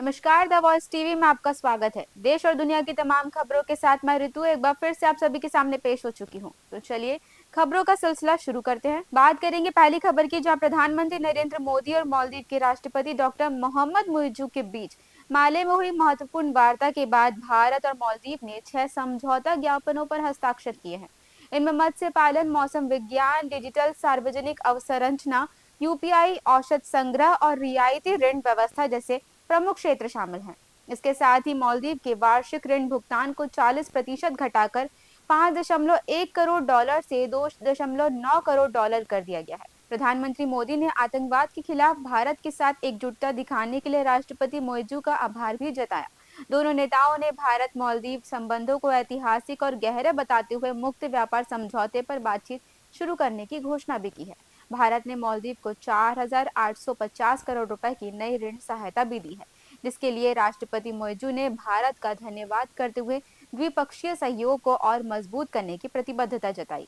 नमस्कार, the voice TV में आपका स्वागत है। देश और दुनिया की तमाम खबरों के साथ मैं ऋतु एक बार फिर से आप सभी के सामने पेश हो चुकी हूँ। तो चलिए खबरों का सिलसिला शुरू करते हैं। बात करेंगे पहली खबर की, जहां प्रधानमंत्री नरेंद्र मोदी और मालदीव के राष्ट्रपति डॉक्टर मोहम्मद मुइज्जू के बीच माले में हुई महत्वपूर्ण वार्ता के बाद भारत और मालदीव ने 6 समझौता ज्ञापनों पर हस्ताक्षर किए हैं। इनमें मत्स्य पालन, मौसम विज्ञान, डिजिटल सार्वजनिक अवसंरचना, यूपीआई, औषध संग्रह और रियायती ऋण व्यवस्था जैसे प्रमुख क्षेत्र शामिल हैं। इसके साथ ही मालदीव के वार्षिक ऋण भुगतान को 40% घटाकर 5.1 करोड़ डॉलर से 2.9 करोड़ डॉलर कर दिया गया है। प्रधानमंत्री मोदी ने आतंकवाद के खिलाफ भारत के साथ एकजुटता दिखाने के लिए राष्ट्रपति मोइजू का आभार भी जताया। दोनों नेताओं ने भारत मालदीव संबंधों को ऐतिहासिक और गहरे बताते हुए मुक्त व्यापार समझौते पर बातचीत शुरू करने की घोषणा भी की है। भारत ने मालदीव को 4,850 करोड़ रुपए की नई ऋण सहायता भी दी है, जिसके लिए राष्ट्रपति मोइजू ने भारत का धन्यवाद करते हुए द्विपक्षीय सहयोग को और मजबूत करने की प्रतिबद्धता जताई।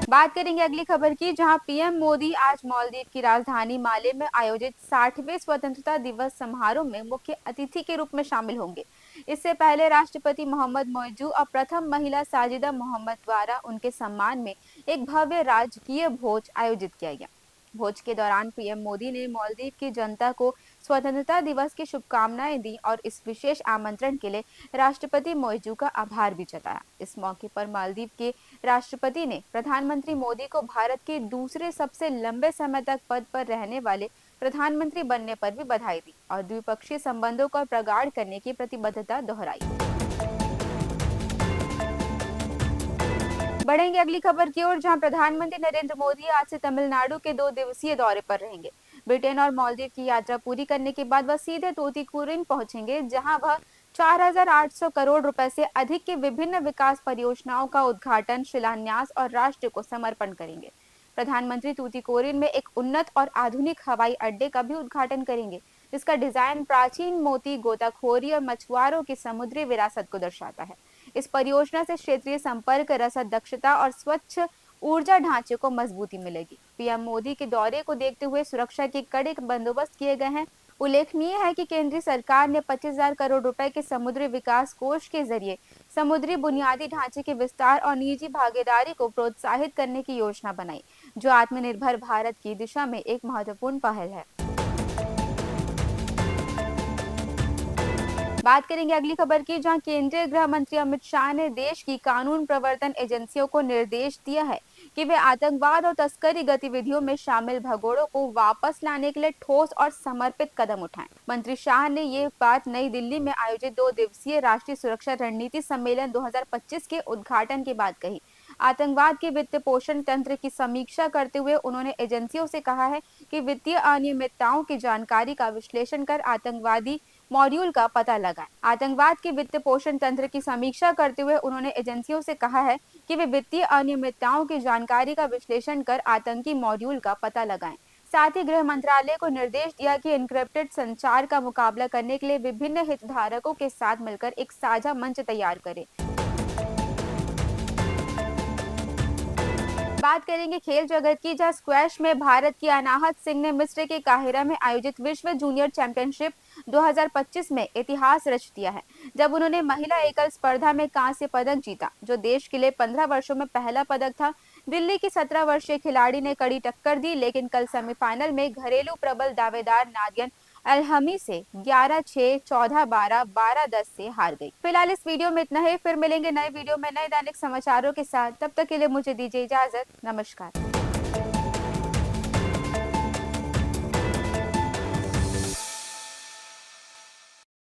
बात करेंगे अगली खबर की, जहां पीएम मोदी आज मालदीव की राजधानी माले में आयोजित 60वें स्वतंत्रता दिवस समारोह में मुख्य अतिथि के रूप में शामिल होंगे। इससे पहले राष्ट्रपति मोहम्मद मोइजू और प्रथम महिला साजिदा मोहम्मद द्वारा उनके सम्मान में एक भव्य राजकीय भोज आयोजित किया गया। भोज के दौरान पीएम मोदी ने मालदीव की जनता को स्वतंत्रता दिवस की शुभकामनाएं दी और इस विशेष आमंत्रण के लिए राष्ट्रपति मोइजू का आभार भी जताया। इस मौके पर मालदीव के राष्ट्रपति ने प्रधानमंत्री मोदी को भारत के दूसरे सबसे लंबे समय तक पद पर रहने वाले प्रधानमंत्री बनने पर भी बधाई दी और द्विपक्षीय संबंधों को प्रगाढ़ करने की प्रतिबद्धता दोहराई। बढ़ेंगे अगली खबर की ओर, जहां प्रधानमंत्री नरेंद्र मोदी आज से तमिलनाडु के 2 दिवसीय दौरे पर रहेंगे। ब्रिटेन और मालदीव की यात्रा पूरी करने के बाद वह सीधे तूतीकोरिन पहुंचेंगे, जहां वह 4,800 करोड़ रुपए से अधिक की विभिन्न विकास परियोजनाओं का उद्घाटन, शिलान्यास और राष्ट्र को समर्पण करेंगे। प्रधानमंत्री तूतीकोरिन में एक उन्नत और आधुनिक हवाई अड्डे का भी उद्घाटन करेंगे, जिसका डिजाइन प्राचीन मोती, गोताखोरी और मछुआरों की समुद्री विरासत को दर्शाता है। इस परियोजना से क्षेत्रीय संपर्क, रसद दक्षता और स्वच्छ ऊर्जा ढांचे को मजबूती मिलेगी। पीएम मोदी के दौरे को देखते हुए सुरक्षा के कड़े बंदोबस्त किए गए हैं। उल्लेखनीय है कि केंद्रीय सरकार ने 25,000 करोड़ रुपए के समुद्री विकास कोष के जरिए समुद्री बुनियादी ढांचे के विस्तार और निजी भागीदारी को प्रोत्साहित करने की योजना बनाई, जो आत्मनिर्भर भारत की दिशा में एक महत्वपूर्ण पहल है। बात करेंगे अगली खबर की, जहां केंद्रीय गृह मंत्री अमित शाह ने देश की कानून प्रवर्तन एजेंसियों को निर्देश दिया है कि वे आतंकवाद और तस्करी गतिविधियों में शामिल भगोड़ों को वापस लाने के लिए ठोस और समर्पित कदम उठाएं। मंत्री शाह ने ये बात नई दिल्ली में आयोजित 2 दिवसीय राष्ट्रीय सुरक्षा रणनीति सम्मेलन 2025 के उद्घाटन के बाद कही। आतंकवाद के वित्त पोषण तंत्र की समीक्षा करते हुए उन्होंने एजेंसियों से कहा है कि वित्तीय अनियमितताओं की जानकारी का विश्लेषण कर आतंकवादी मॉड्यूल का पता लगाएं। आतंकवाद के वित्त पोषण तंत्र की समीक्षा करते हुए उन्होंने एजेंसियों से कहा है कि वे वित्तीय अनियमितताओं की जानकारी का विश्लेषण कर आतंकी मॉड्यूल का पता लगाएं। साथ ही गृह मंत्रालय को निर्देश दिया कि एन्क्रिप्टेड संचार का मुकाबला करने के लिए विभिन्न हितधारकों के साथ मिलकर एक साझा मंच तैयार करें। बात करेंगे खेल जगत की, जहां स्क्वैश में भारत की अनाहत सिंह ने मिस्र के काहिरा में आयोजित विश्व जूनियर चैंपियनशिप 2025 में इतिहास रच दिया है, जब उन्होंने महिला एकल स्पर्धा में कांस्य पदक जीता, जो देश के लिए 15 वर्षों में पहला पदक था। दिल्ली की 17 वर्षीय खिलाड़ी ने कड़ी टक्कर दी, लेकिन कल सेमीफाइनल में घरेलू प्रबल दावेदार नादिया अलहमी से 11-6, 14-12, 12-10 से हार गई। फिलहाल इस वीडियो में इतना ही, फिर मिलेंगे नए वीडियो में नए दैनिक समाचारों के साथ। तब तक के लिए मुझे दीजिए इजाजत। नमस्कार।